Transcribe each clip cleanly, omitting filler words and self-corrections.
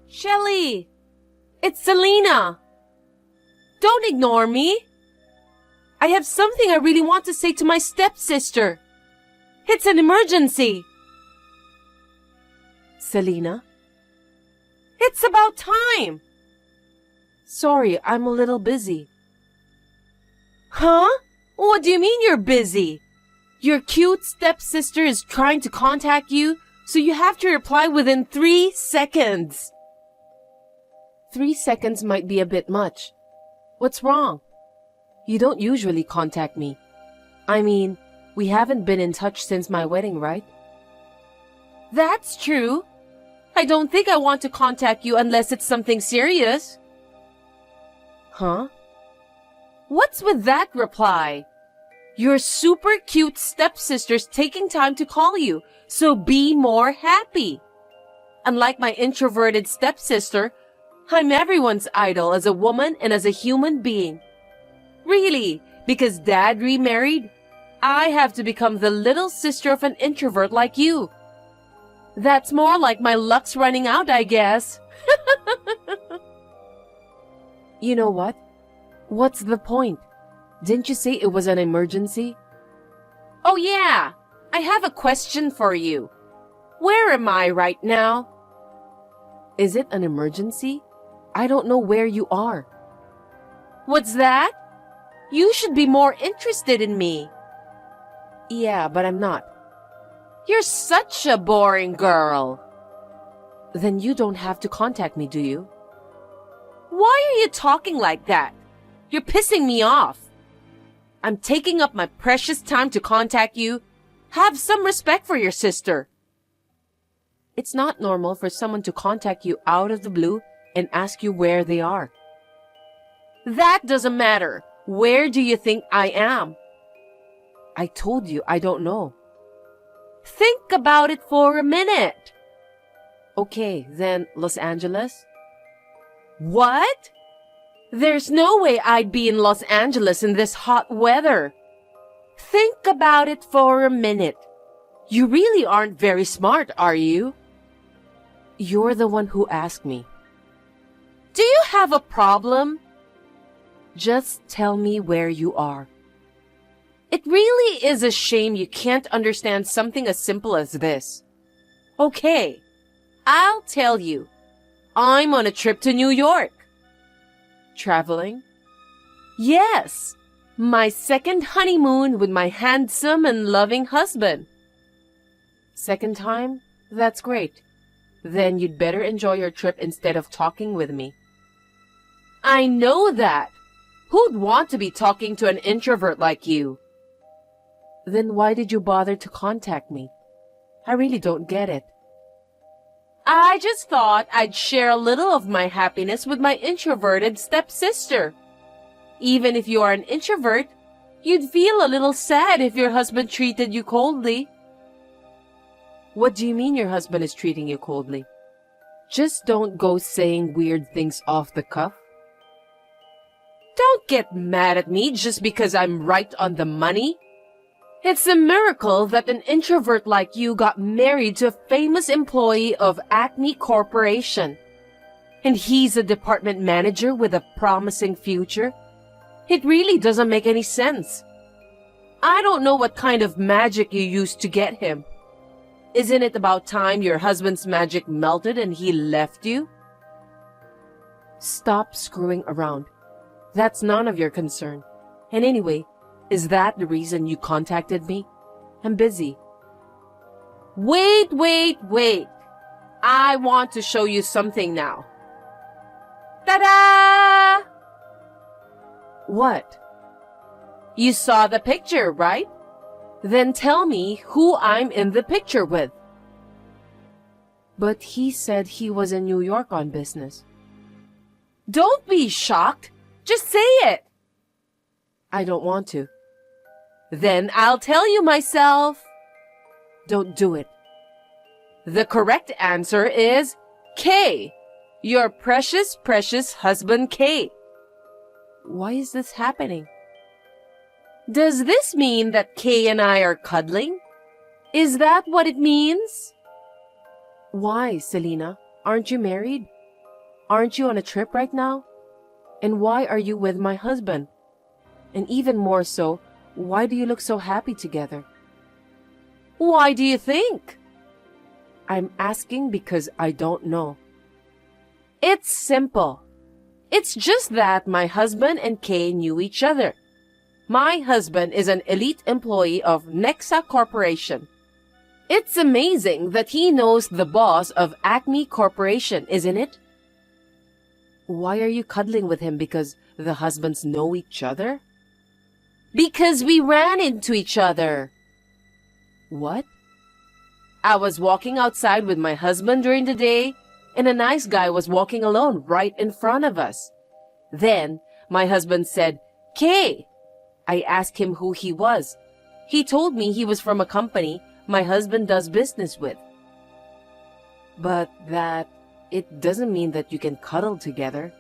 Shelly! It's Selena! Don't ignore me! I have something I really want to say to my stepsister. It's an emergency. Selena? It's about time! Sorry, I'm a little busy. Huh? What do you mean you're busy? Your cute stepsister is trying to contact you, so you have to reply within 3 seconds. 3 seconds might be a bit much. What's wrong? You don't usually contact me. I mean, we haven't been in touch since my wedding, right? That's true. I don't think I want to contact you unless it's something serious. Huh? What's with that reply? Your super cute stepsister's taking time to call you, so be more happy. Unlike my introverted stepsister, I'm everyone's idol as a woman and as a human being. Really, because Dad remarried, I have to become the little sister of an introvert like you. That's more like my luck's running out, I guess. You know what? What's the point? Didn't you say it was an emergency? Oh yeah, I have a question for you. Where am I right now? Is it an emergency? I don't know where you are. What's that? You should be more interested in me. Yeah, but I'm not. You're such a boring girl. Then you don't have to contact me, do you? Why are you talking like that? You're pissing me off. I'm taking up my precious time to contact you. Have some respect for your sister. It's not normal for someone to contact you out of the blue and ask you where they are. That doesn't matter. Where do you think I am? I told you I don't know. Think about it for a minute. Okay, then Los Angeles? What? There's no way I'd be in Los Angeles in this hot weather. Think about it for a minute. You really aren't very smart, are you? You're the one who asked me. Do you have a problem? Just tell me where you are. It really is a shame you can't understand something as simple as this. Okay, I'll tell you. I'm on a trip to New York. Traveling? Yes, my second honeymoon with my handsome and loving husband. Second time? That's great. Then you'd better enjoy your trip instead of talking with me. I know that. Who'd want to be talking to an introvert like you? Then why did you bother to contact me? I really don't get it. I just thought I'd share a little of my happiness with my introverted stepsister. Even if you are an introvert, you'd feel a little sad if your husband treated you coldly. What do you mean your husband is treating you coldly? Just don't go saying weird things off the cuff. Don't get mad at me just because I'm right on the money. It's a miracle that an introvert like you got married to a famous employee of Acme Corporation. And he's a department manager with a promising future. It really doesn't make any sense. I don't know what kind of magic you used to get him. Isn't it about time your husband's magic melted and he left you? Stop screwing around. That's none of your concern. And anyway, is that the reason you contacted me? I'm busy. Wait. I want to show you something now. Ta-da! What? You saw the picture, right? Then tell me who I'm in the picture with. But he said he was in New York on business. Don't be shocked. Just say it. I don't want to. Then I'll tell you myself. Don't do it. The correct answer is K. Your precious, precious husband K. Why is this happening? Does this mean that Kay and I are cuddling? Is that what it means? Why, Selena? Aren't you married? Aren't you on a trip right now? And why are you with my husband? And even more so, why do you look so happy together? Why do you think? I'm asking because I don't know. It's simple. It's just that my husband and Kay knew each other. My husband is an elite employee of Nexa Corporation. It's amazing that he knows the boss of Acme Corporation, isn't it? Why are you cuddling with him because the husbands know each other? Because we ran into each other. What? I was walking outside with my husband during the day, and a nice guy was walking alone right in front of us. Then, my husband said, "Kay." I asked him who he was. He told me he was from a company my husband does business with. But it doesn't mean that you can cuddle together.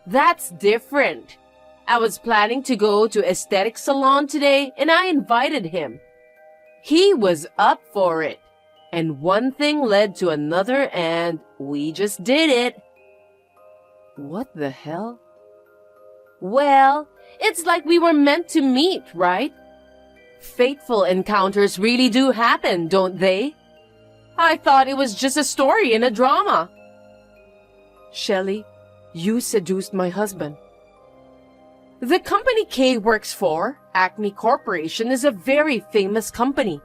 That's different. I was planning to go to aesthetic salon today, and I invited him. He was up for it. And one thing led to another, and we just did it. What the hell? Well, it's like we were meant to meet, right? Fateful encounters really do happen, don't they? I thought it was just a story in a drama. Shelley, you seduced my husband. The company Kay works for, Acme Corporation, is a very famous company.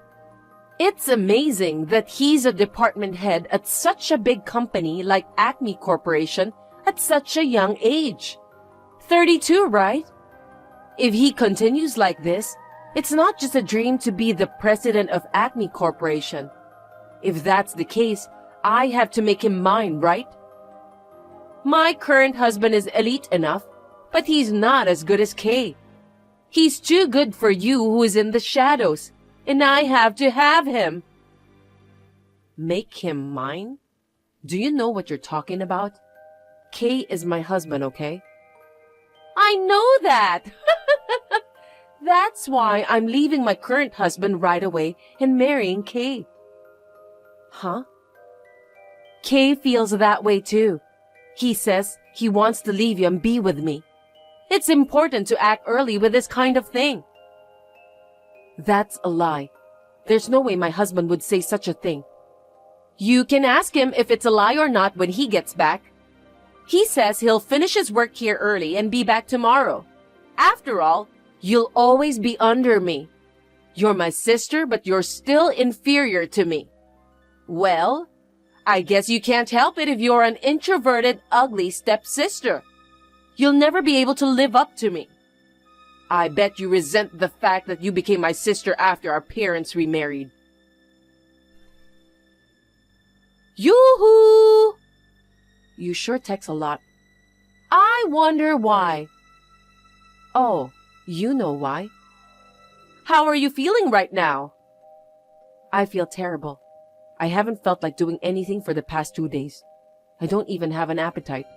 It's amazing that he's a department head at such a big company like Acme Corporation at such a young age. 32, right? If he continues like this, it's not just a dream to be the president of Acme Corporation. If that's the case, I have to make him mine, right? My current husband is elite enough, but he's not as good as Kay. He's too good for you who is in the shadows, and I have to have him. Make him mine? Do you know what you're talking about? Kay is my husband, okay? I know that! That's why I'm leaving my current husband right away and marrying Kay. Huh? Kay feels that way too. He says he wants to leave you and be with me. It's important to act early with this kind of thing. That's a lie. There's no way my husband would say such a thing. You can ask him if it's a lie or not when he gets back. He says he'll finish his work here early and be back tomorrow. After all, you'll always be under me. You're my sister, but you're still inferior to me. Well, I guess you can't help it if you're an introverted, ugly stepsister. You'll never be able to live up to me. I bet you resent the fact that you became my sister after our parents remarried. Yoo-hoo! You sure text a lot. I wonder why. Oh, you know why. How are you feeling right now? I feel terrible. I haven't felt like doing anything for the past 2 days. I don't even have an appetite.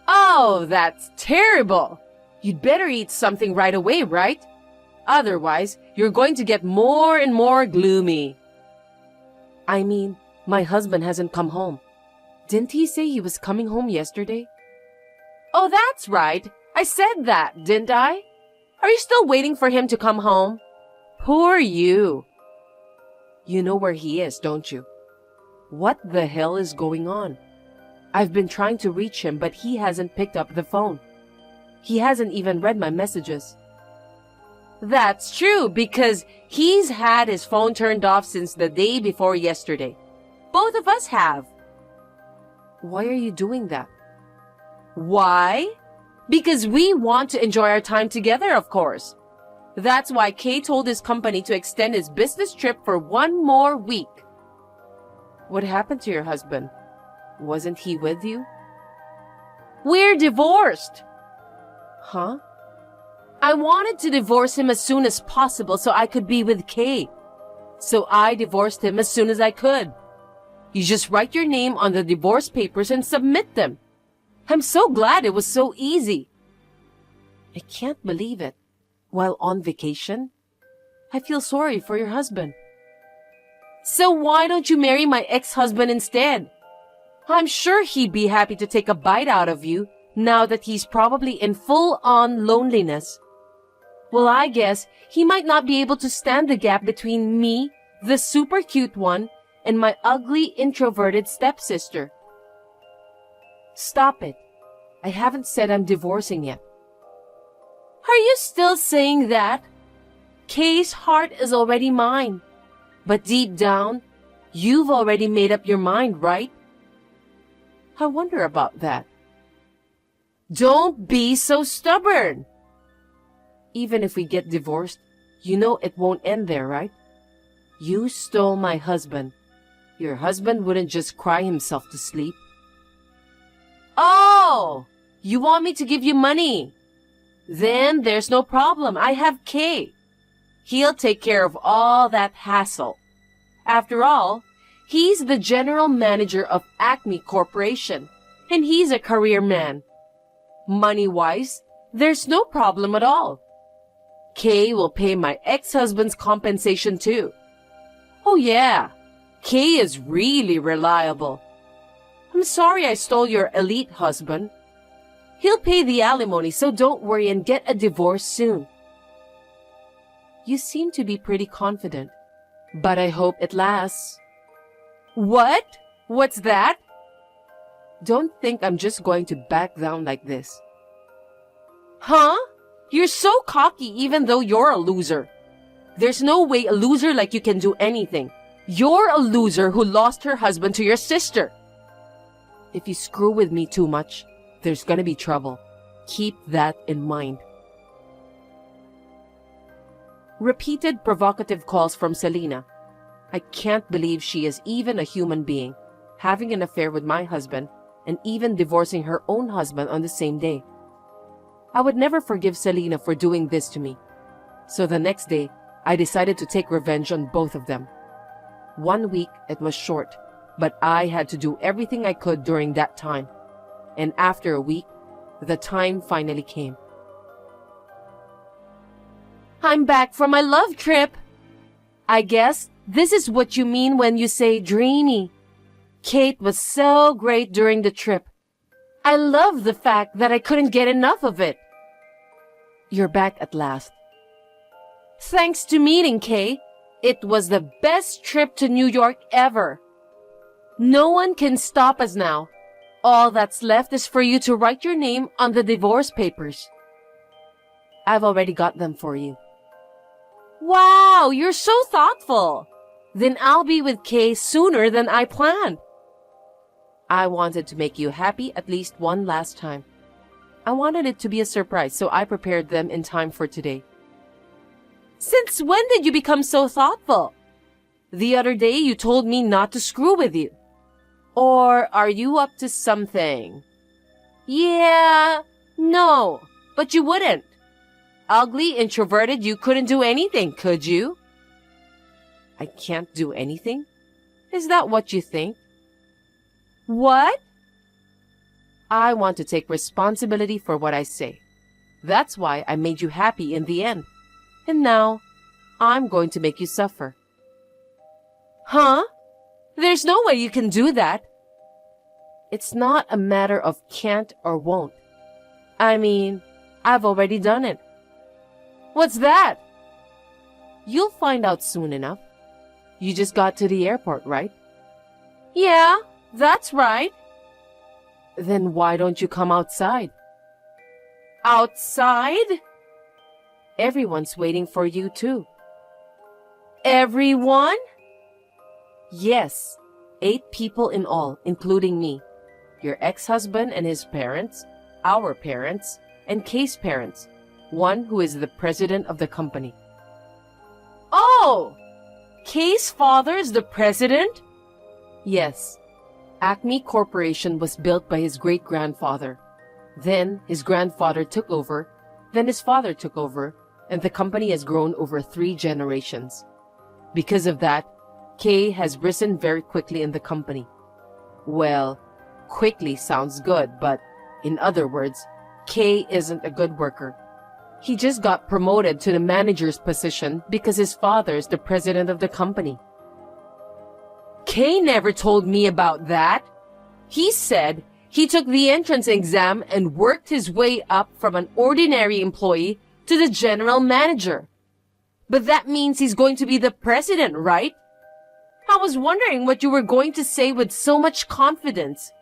Oh, that's terrible. You'd better eat something right away, right? Otherwise, you're going to get more and more gloomy. I mean, my husband hasn't come home. Didn't he say he was coming home yesterday? Oh, that's right. I said that, didn't I? Are you still waiting for him to come home? Poor you. You know where he is, don't you? What the hell is going on? I've been trying to reach him, but he hasn't picked up the phone. He hasn't even read my messages. That's true, because he's had his phone turned off since the day before yesterday. Both of us have. Why are you doing that? Why? Because we want to enjoy our time together, of course. That's why Kay told his company to extend his business trip for 1 more week. What happened to your husband? Wasn't he with you? We're divorced. Huh? I wanted to divorce him as soon as possible so I could be with Kay. So I divorced him as soon as I could. You just write your name on the divorce papers and submit them. I'm so glad it was so easy. I can't believe it. While on vacation? I feel sorry for your husband. So why don't you marry my ex-husband instead? I'm sure he'd be happy to take a bite out of you now that he's probably in full-on loneliness. Well, I guess he might not be able to stand the gap between me, the super cute one, and my ugly, introverted stepsister. Stop it. I haven't said I'm divorcing yet. Are you still saying that? Kay's heart is already mine. But deep down, you've already made up your mind, right? I wonder about that. Don't be so stubborn. Even if we get divorced, you know it won't end there, right? You stole my husband. Your husband wouldn't just cry himself to sleep. Oh, you want me to give you money? Then there's no problem. I have Kay. He'll take care of all that hassle. After all, he's the general manager of Acme Corporation, and he's a career man. Money-wise, there's no problem at all. Kay will pay my ex-husband's compensation too. Oh yeah, Kay is really reliable. I'm sorry I stole your elite husband. He'll pay the alimony, so don't worry and get a divorce soon. You seem to be pretty confident, but I hope it lasts. What? What's that? Don't think I'm just going to back down like this. Huh? You're so cocky even though you're a loser. There's no way a loser like you can do anything. You're a loser who lost her husband to your sister. If you screw with me too much, there's gonna be trouble. Keep that in mind. Repeated provocative calls from Selena. I can't believe she is even a human being, having an affair with my husband and even divorcing her own husband on the same day. I would never forgive Selena for doing this to me. So the next day, I decided to take revenge on both of them. 1 week, it was short, but I had to do everything I could during that time. And after a week, the time finally came. I'm back from my love trip. I guess this is what you mean when you say dreamy. Kate was so great during the trip. I love the fact that I couldn't get enough of it. You're back at last. Thanks to meeting Kay, it was the best trip to New York ever. No one can stop us now. All that's left is for you to write your name on the divorce papers. I've already got them for you. Wow, you're so thoughtful. Then I'll be with Kay sooner than I planned. I wanted to make you happy at least one last time. I wanted it to be a surprise, so I prepared them in time for today. Since when did you become so thoughtful? The other day you told me not to screw with you. Or are you up to something? Yeah, no, but you wouldn't. Ugly, introverted, you couldn't do anything, could you? I can't do anything? Is that what you think? What? I want to take responsibility for what I say. That's why I made you happy in the end. And now, I'm going to make you suffer. Huh? There's no way you can do that. It's not a matter of can't or won't. I mean, I've already done it. What's that? You'll find out soon enough. You just got to the airport, right? Yeah, that's right. Then why don't you come outside? Outside? Everyone's waiting for you too. Everyone? Yes, 8 people in all, including me. Your ex-husband and his parents, our parents, and Kay's parents, one who is the president of the company. Oh! Kay's father is the president? Yes. Acme Corporation was built by his great-grandfather. Then his grandfather took over, then his father took over, and the company has grown over 3 generations. Because of that, Kay has risen very quickly in the company. Well, quickly sounds good, but in other words, Kay isn't a good worker. He just got promoted to the manager's position because his father is the president of the company. Kay never told me about that. He said he took the entrance exam and worked his way up from an ordinary employee to the general manager. But that means he's going to be the president, right? I was wondering what you were going to say with so much confidence.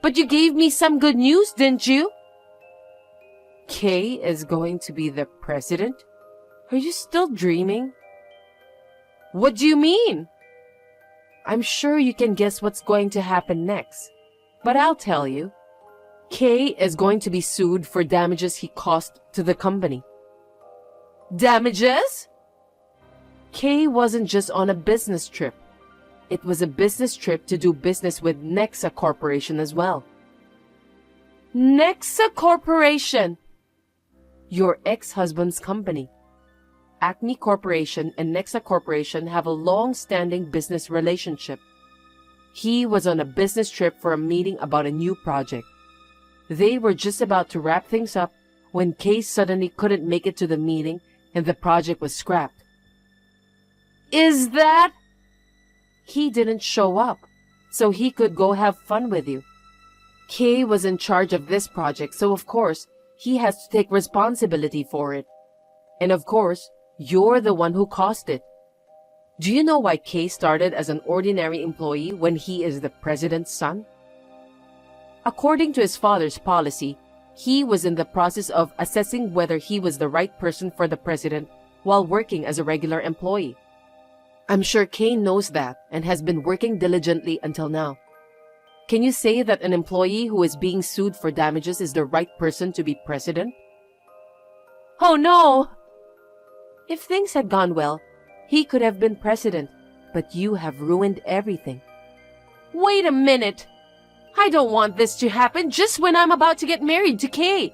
But you gave me some good news, didn't you? Kay is going to be the president? Are you still dreaming? What do you mean? I'm sure you can guess what's going to happen next. But I'll tell you. Kay is going to be sued for damages he caused to the company. Damages? Kay wasn't just on a business trip. It was a business trip to do business with Nexa Corporation as well. Nexa Corporation? Your ex-husband's company. Acme Corporation and Nexa Corporation have a long-standing business relationship. He was on a business trip for a meeting about a new project. They were just about to wrap things up when Kay suddenly couldn't make it to the meeting and the project was scrapped. Is that? He didn't show up, so he could go have fun with you. Kay was in charge of this project, so of course, he has to take responsibility for it. And of course, you're the one who caused it. Do you know why Kay started as an ordinary employee when he is the president's son? According to his father's policy, he was in the process of assessing whether he was the right person for the president while working as a regular employee. I'm sure Kay knows that and has been working diligently until now. Can you say that an employee who is being sued for damages is the right person to be president? Oh no! If things had gone well, he could have been president, but you have ruined everything. Wait a minute! I don't want this to happen just when I'm about to get married to Kay.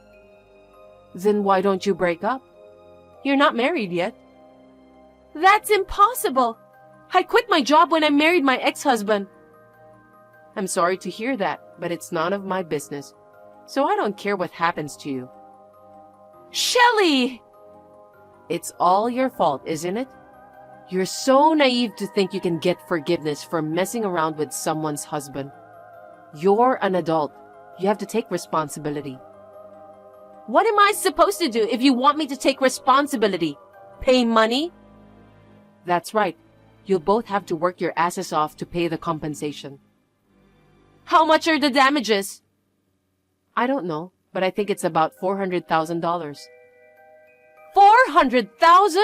Then why don't you break up? You're not married yet. That's impossible! I quit my job when I married my ex-husband. I'm sorry to hear that, but it's none of my business. So I don't care what happens to you. Shelley! It's all your fault, isn't it? You're so naive to think you can get forgiveness for messing around with someone's husband. You're an adult. You have to take responsibility. What am I supposed to do if you want me to take responsibility? Pay money? That's right. You'll both have to work your asses off to pay the compensation. How much are the damages? I don't know, but I think it's about $400,000. $400,000?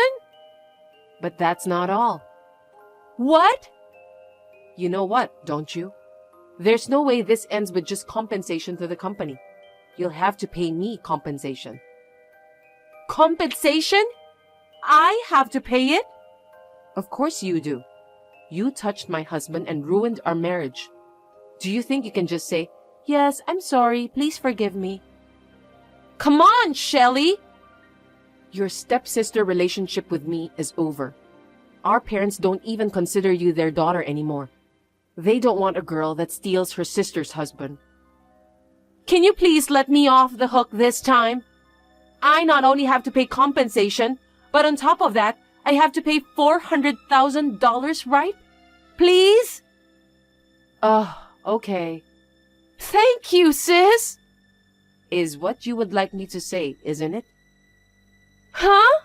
But that's not all. What? You know what, don't you? There's no way this ends with just compensation to the company. You'll have to pay me compensation. Compensation? I have to pay it? Of course you do. You touched my husband and ruined our marriage. Do you think you can just say, "Yes, I'm sorry, please forgive me"? Come on, Shelley! Your stepsister relationship with me is over. Our parents don't even consider you their daughter anymore. They don't want a girl that steals her sister's husband. Can you please let me off the hook this time? I not only have to pay compensation, but on top of that, I have to pay $400,000, right? Please? Okay. Thank you, sis! Is what you would like me to say, isn't it? Huh?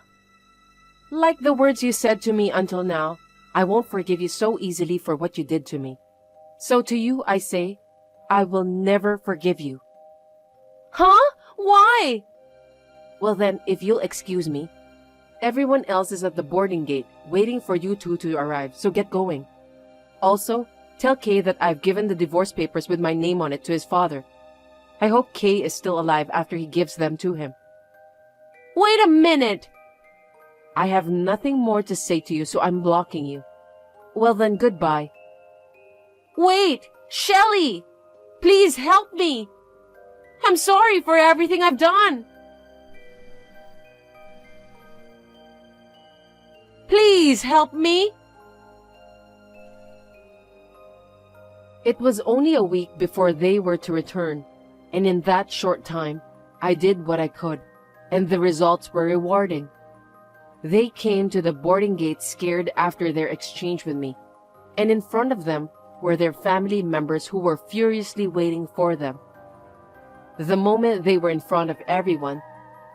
Like the words you said to me until now, I won't forgive you so easily for what you did to me. So to you I say, I will never forgive you. Huh? Why? Well then, if you'll excuse me, everyone else is at the boarding gate, waiting for you two to arrive, so get going. Also, tell Kay that I've given the divorce papers with my name on it to his father. I hope Kay is still alive after he gives them to him. Wait a minute! I have nothing more to say to you, so I'm blocking you. Well then, goodbye. Wait! Shelley! Please help me! I'm sorry for everything I've done! Please help me! It was only a week before they were to return, and in that short time, I did what I could, and the results were rewarding. They came to the boarding gate scared after their exchange with me, and in front of them, were their family members who were furiously waiting for them. The moment they were in front of everyone,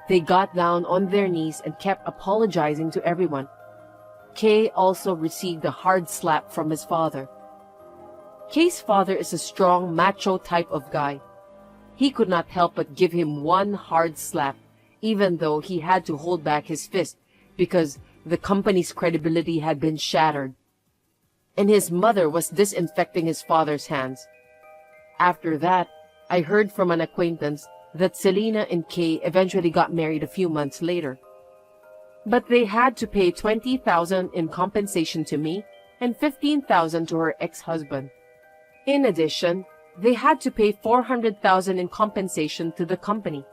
they got down on their knees and kept apologizing to everyone. Kay also received a hard slap from his father. Kay's father is a strong, macho type of guy. He could not help but give him one hard slap, even though he had to hold back his fist because the company's credibility had been shattered. And his mother was disinfecting his father's hands. After that, I heard from an acquaintance that Selena and Kay eventually got married a few months later. But they had to pay $20,000 in compensation to me and $15,000 to her ex-husband. In addition, they had to pay $400,000 in compensation to the company,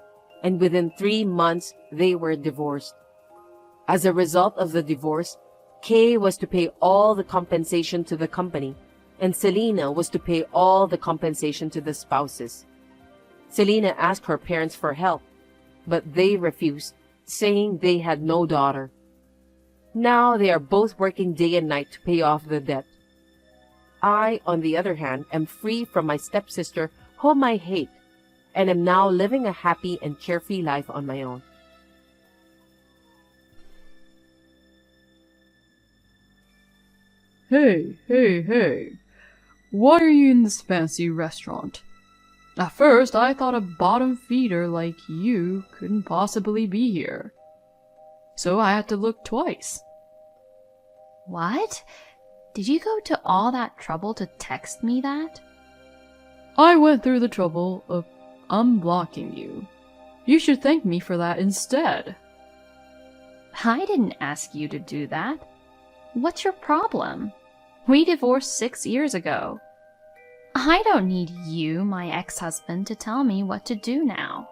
and within 3 months, they were divorced. As a result of the divorce, Kay was to pay all the compensation to the company, and Selena was to pay all the compensation to the spouses. Selena asked her parents for help, but they refused, saying they had no daughter. Now they are both working day and night to pay off the debt. I, on the other hand, am free from my stepsister, whom I hate, and am now living a happy and carefree life on my own. Hey. Why are you in this fancy restaurant? At first, I thought a bottom feeder like you couldn't possibly be here. So I had to look twice. What? Did you go to all that trouble to text me that? I went through the trouble of unblocking you. You should thank me for that instead. I didn't ask you to do that. What's your problem? We divorced 6 years ago. I don't need you, my ex-husband, to tell me what to do now.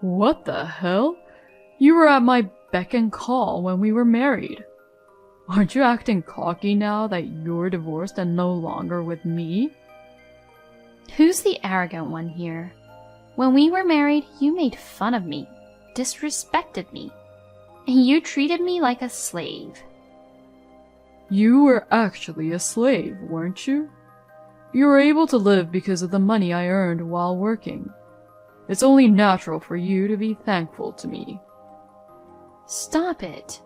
What the hell? You were at my beck and call when we were married. Aren't you acting cocky now that you're divorced and no longer with me? Who's the arrogant one here? When we were married, you made fun of me, disrespected me, and you treated me like a slave. You were actually a slave, weren't you? You were able to live because of the money I earned while working. It's only natural for you to be thankful to me. Stop it.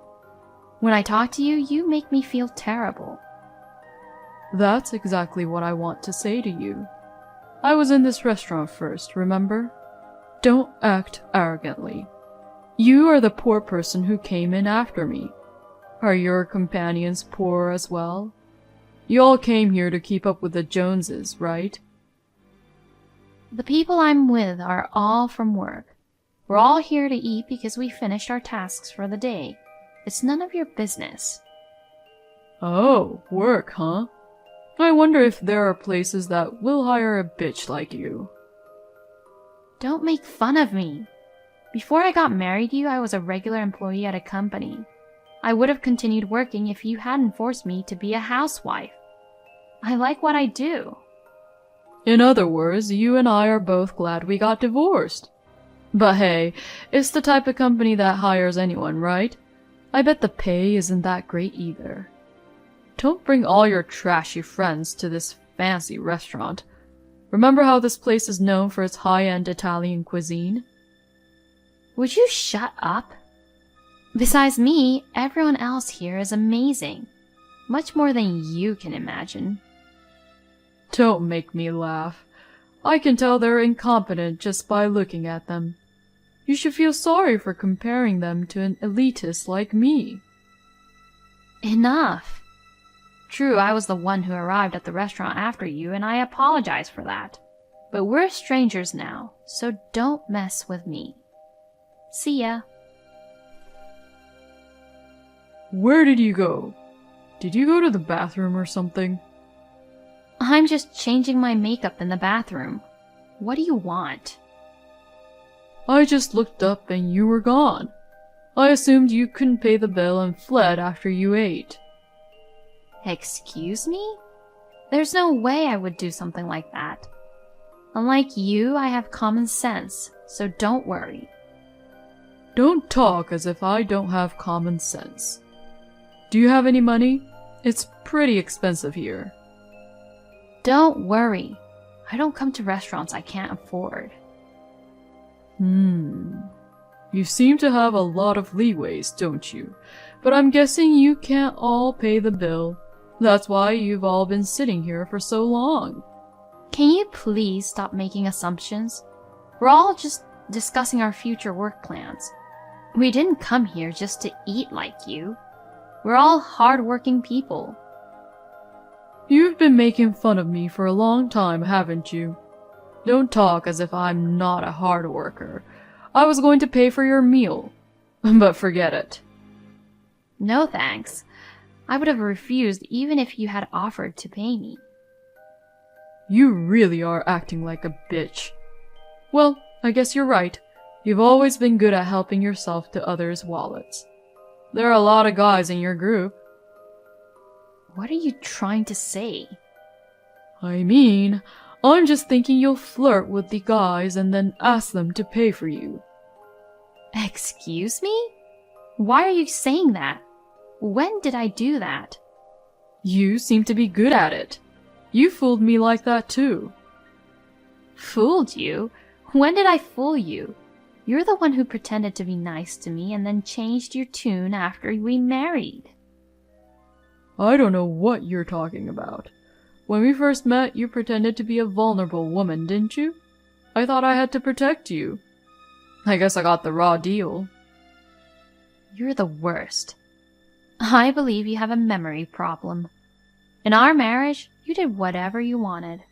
When I talk to you, you make me feel terrible. That's exactly what I want to say to you. I was in this restaurant first, remember? Don't act arrogantly. You are the poor person who came in after me. Are your companions poor as well? You all came here to keep up with the Joneses, right? The people I'm with are all from work. We're all here to eat because we finished our tasks for the day. It's none of your business. Oh, work, huh? I wonder if there are places that will hire a bitch like you. Don't make fun of me. Before I got married to you, I was a regular employee at a company. I would have continued working if you hadn't forced me to be a housewife. I like what I do. In other words, you and I are both glad we got divorced. But hey, it's the type of company that hires anyone, right? I bet the pay isn't that great either. Don't bring all your trashy friends to this fancy restaurant. Remember how this place is known for its high-end Italian cuisine? Would you shut up? Besides me, everyone else here is amazing. Much more than you can imagine. Don't make me laugh. I can tell they're incompetent just by looking at them. You should feel sorry for comparing them to an elitist like me. Enough. True, I was the one who arrived at the restaurant after you, and I apologize for that. But we're strangers now, so don't mess with me. See ya. Where did you go? Did you go to the bathroom or something? I'm just changing my makeup in the bathroom. What do you want? I just looked up and you were gone. I assumed you couldn't pay the bill and fled after you ate. Excuse me? There's no way I would do something like that. Unlike you, I have common sense, so don't worry. Don't talk as if I don't have common sense. Do you have any money? It's pretty expensive here. Don't worry. I don't come to restaurants I can't afford. You seem to have a lot of leeways, don't you? But I'm guessing you can't all pay the bill. That's why you've all been sitting here for so long. Can you please stop making assumptions? We're all just discussing our future work plans. We didn't come here just to eat like you. We're all hard-working people. You've been making fun of me for a long time, haven't you? Don't talk as if I'm not a hard worker. I was going to pay for your meal, but forget it. No thanks. I would have refused even if you had offered to pay me. You really are acting like a bitch. Well, I guess you're right. You've always been good at helping yourself to others' wallets. There are a lot of guys in your group. What are you trying to say? I mean, I'm just thinking you'll flirt with the guys and then ask them to pay for you. Excuse me? Why are you saying that? When did I do that? You seem to be good at it. You fooled me like that too. Fooled you? When did I fool you? You're the one who pretended to be nice to me and then changed your tune after we married. I don't know what you're talking about. When we first met, you pretended to be a vulnerable woman, didn't you? I thought I had to protect you. I guess I got the raw deal. You're the worst. I believe you have a memory problem. In our marriage, you did whatever you wanted.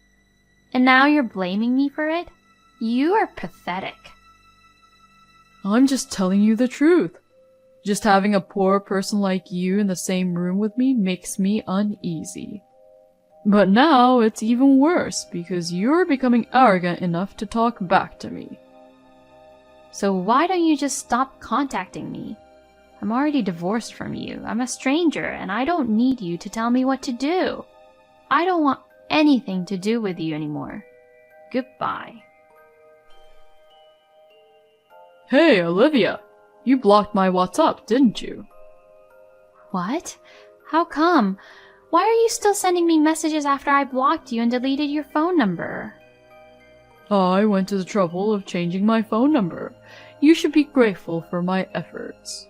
And now you're blaming me for it? You are pathetic. I'm just telling you the truth. Just having a poor person like you in the same room with me makes me uneasy. But now it's even worse because you're becoming arrogant enough to talk back to me. So why don't you just stop contacting me? I'm already divorced from you. I'm a stranger and I don't need you to tell me what to do. I don't want anything to do with you anymore. Goodbye. Hey, Olivia! You blocked my WhatsApp, didn't you? What? How come? Why are you still sending me messages after I blocked you and deleted your phone number? I went to the trouble of changing my phone number. You should be grateful for my efforts.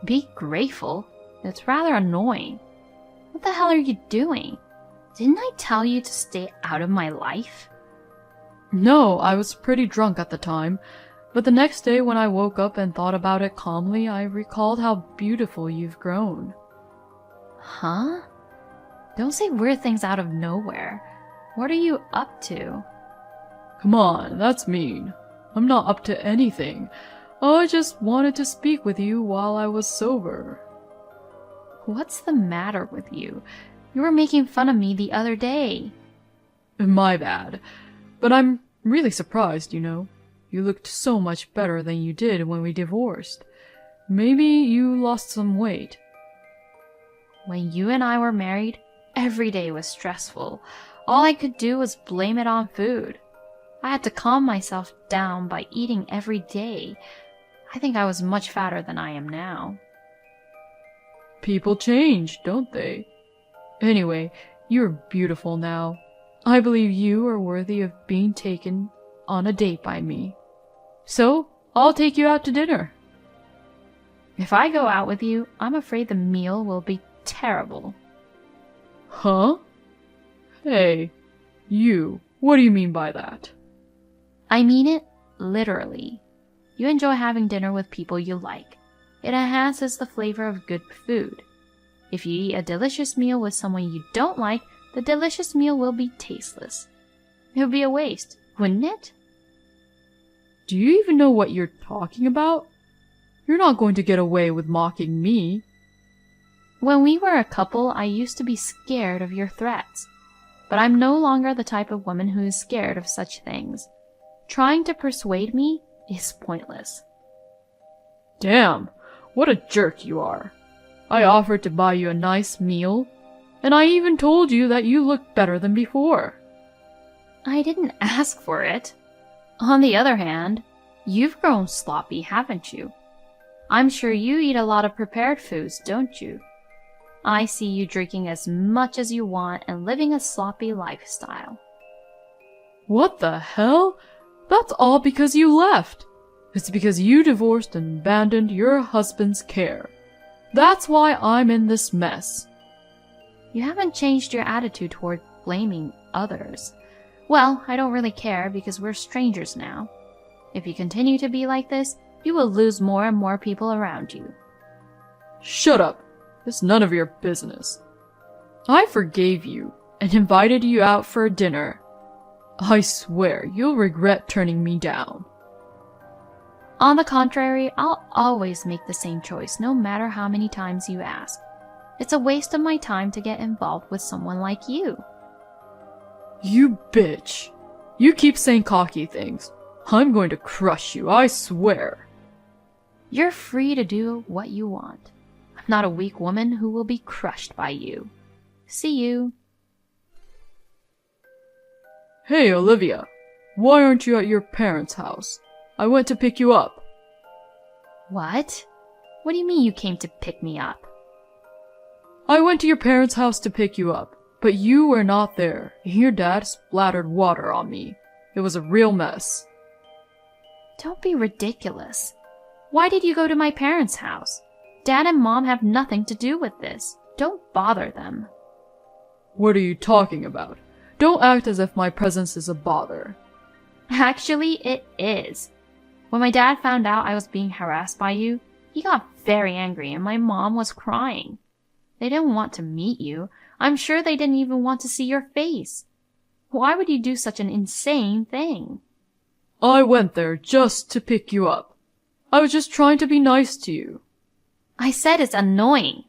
Be grateful? It's rather annoying. What the hell are you doing? Didn't I tell you to stay out of my life? No, I was pretty drunk at the time. But the next day when I woke up and thought about it calmly, I recalled how beautiful you've grown. Huh? Don't say weird things out of nowhere. What are you up to? Come on, that's mean. I'm not up to anything. I just wanted to speak with you while I was sober. What's the matter with you? You were making fun of me the other day. My bad. But I'm really surprised, you know. You looked so much better than you did when we divorced. Maybe you lost some weight. When you and I were married, every day was stressful. All I could do was blame it on food. I had to calm myself down by eating every day. I think I was much fatter than I am now. People change, don't they? Anyway, you're beautiful now. I believe you are worthy of being taken on a date by me. So, I'll take you out to dinner. If I go out with you, I'm afraid the meal will be terrible. Huh? Hey, you, what do you mean by that? I mean it literally. You enjoy having dinner with people you like. It enhances the flavor of good food. If you eat a delicious meal with someone you don't like, the delicious meal will be tasteless. It would be a waste, wouldn't it? Do you even know what you're talking about? You're not going to get away with mocking me. When we were a couple, I used to be scared of your threats. But I'm no longer the type of woman who is scared of such things. Trying to persuade me is pointless. Damn, what a jerk you are. I offered to buy you a nice meal, and I even told you that you looked better than before. I didn't ask for it. On the other hand, you've grown sloppy, haven't you? I'm sure you eat a lot of prepared foods, don't you? I see you drinking as much as you want and living a sloppy lifestyle. What the hell? That's all because you left. It's because you divorced and abandoned your husband's care. That's why I'm in this mess. You haven't changed your attitude toward blaming others. Well, I don't really care because we're strangers now. If you continue to be like this, you will lose more and more people around you. Shut up. It's none of your business. I forgave you and invited you out for dinner. I swear you'll regret turning me down. On the contrary, I'll always make the same choice, no matter how many times you ask. It's a waste of my time to get involved with someone like you. You bitch. You keep saying cocky things. I'm going to crush you, I swear. You're free to do what you want. I'm not a weak woman who will be crushed by you. See you. Hey, Olivia. Why aren't you at your parents' house? I went to pick you up. What? What do you mean you came to pick me up? I went to your parents' house to pick you up, but you were not there, and your dad splattered water on me. It was a real mess. Don't be ridiculous. Why did you go to my parents' house? Dad and Mom have nothing to do with this. Don't bother them. What are you talking about? Don't act as if my presence is a bother. Actually, it is. When my dad found out I was being harassed by you, he got very angry and my mom was crying. They didn't want to meet you. I'm sure they didn't even want to see your face. Why would you do such an insane thing? I went there just to pick you up. I was just trying to be nice to you. I said it's annoying.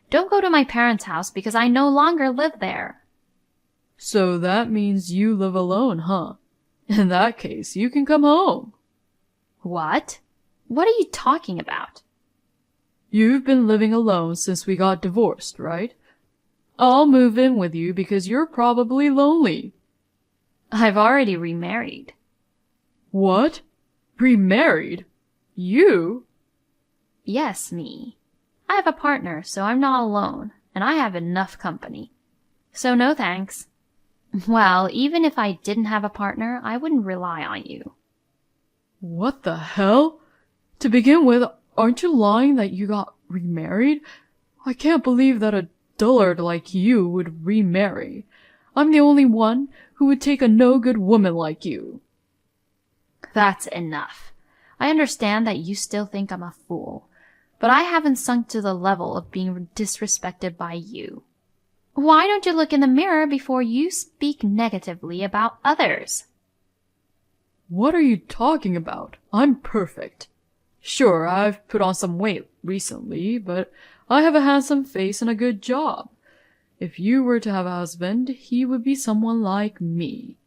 Don't go to my parents' house because I no longer live there. So that means you live alone, huh? In that case, you can come home. What? What are you talking about? You've been living alone since we got divorced, right? I'll move in with you because you're probably lonely. I've already remarried. What? Remarried? You? Yes, me. I have a partner, so I'm not alone, and I have enough company. So no thanks. Well, even if I didn't have a partner, I wouldn't rely on you. What the hell? To begin with, aren't you lying that you got remarried? I can't believe that a dullard like you would remarry. I'm the only one who would take a no-good woman like you. That's enough. I understand that you still think I'm a fool, but I haven't sunk to the level of being disrespected by you. Why don't you look in the mirror before you speak negatively about others? What are you talking about? I'm perfect. Sure, I've put on some weight recently, but I have a handsome face and a good job. If you were to have a husband, he would be someone like me.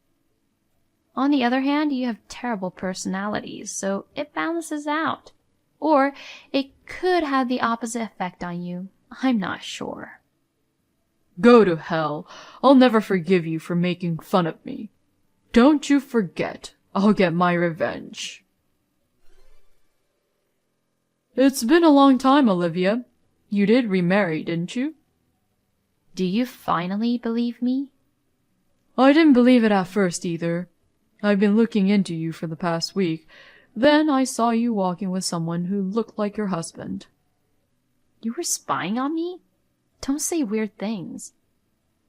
On the other hand, you have terrible personalities, so it balances out. Or it could have the opposite effect on you. I'm not sure. Go to hell. I'll never forgive you for making fun of me. Don't you forget, I'll get my revenge. It's been a long time, Olivia. You did remarry, didn't you? Do you finally believe me? I didn't believe it at first either. I've been looking into you for the past week. Then I saw you walking with someone who looked like your husband. You were spying on me? Don't say weird things.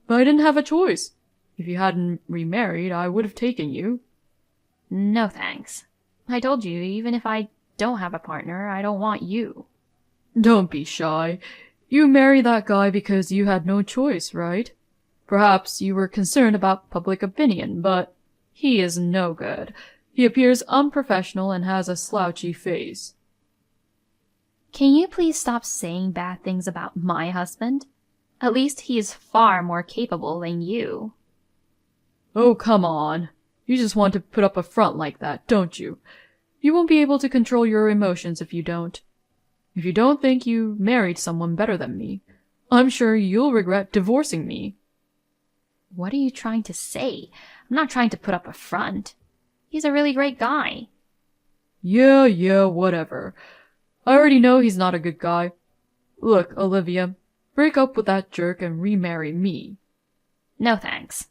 But I didn't have a choice. If you hadn't remarried, I would have taken you. No thanks. I told you, even if I don't have a partner, I don't want you. Don't be shy. You married that guy because you had no choice, right? Perhaps you were concerned about public opinion, but he is no good. He appears unprofessional and has a slouchy face. Can you please stop saying bad things about my husband? At least he is far more capable than you. Oh, come on. You just want to put up a front like that, don't you? You won't be able to control your emotions if you don't. If you don't think you married someone better than me, I'm sure you'll regret divorcing me. What are you trying to say? I'm not trying to put up a front. He's a really great guy. Yeah, whatever. I already know he's not a good guy. Look, Olivia, Break up with that jerk and remarry me. No thanks.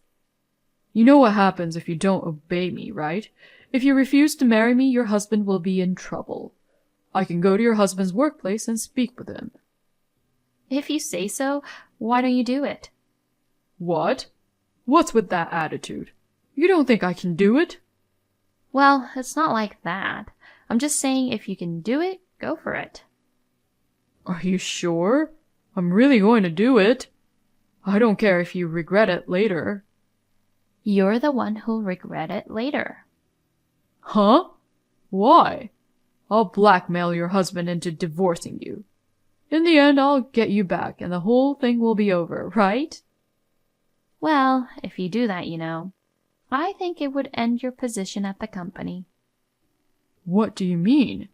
You know what happens if you don't obey me, right? If you refuse to marry me, your husband will be in trouble. I can go to your husband's workplace and speak with him. If you say so, why don't you do it? What? What's with that attitude? You don't think I can do it? Well, it's not like that. I'm just saying if you can do it, go for it. Are you sure? I'm really going to do it. I don't care if you regret it later. You're the one who'll regret it later. Huh? Why? I'll blackmail your husband into divorcing you. In the end, I'll get you back and the whole thing will be over, right? Well, if you do that, I think it would end your position at the company. What do you mean?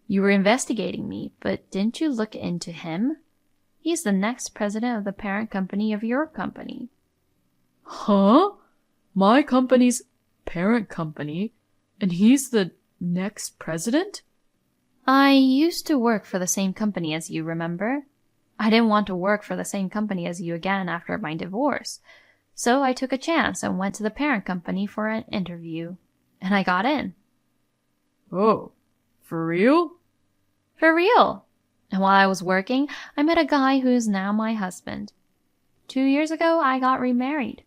You were investigating me, but didn't you look into him? He's the next president of the parent company of your company. Huh? My company's parent company? And he's the next president? I used to work for the same company as you, remember? I didn't want to work for the same company as you again after my divorce. So I took a chance and went to the parent company for an interview. And I got in. Oh, for real? For real. And while I was working, I met a guy who is now my husband. 2 years ago, I got remarried.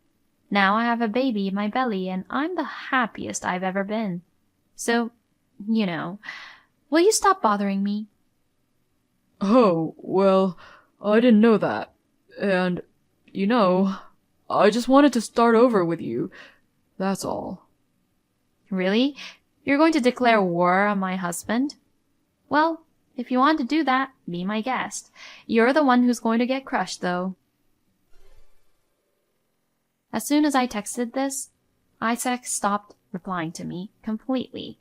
Now I have a baby in my belly, and I'm the happiest I've ever been. So, will you stop bothering me? Oh, well, I didn't know that. And, I just wanted to start over with you. That's all. Really? You're going to declare war on my husband? Well, if you want to do that, be my guest. You're the one who's going to get crushed, though. As soon as I texted this, Isaac stopped replying to me completely.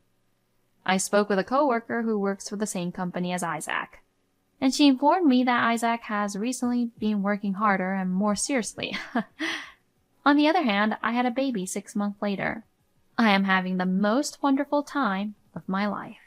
I spoke with a coworker who works for the same company as Isaac, and she informed me that Isaac has recently been working harder and more seriously. On the other hand, I had a baby 6 months later. I am having the most wonderful time of my life.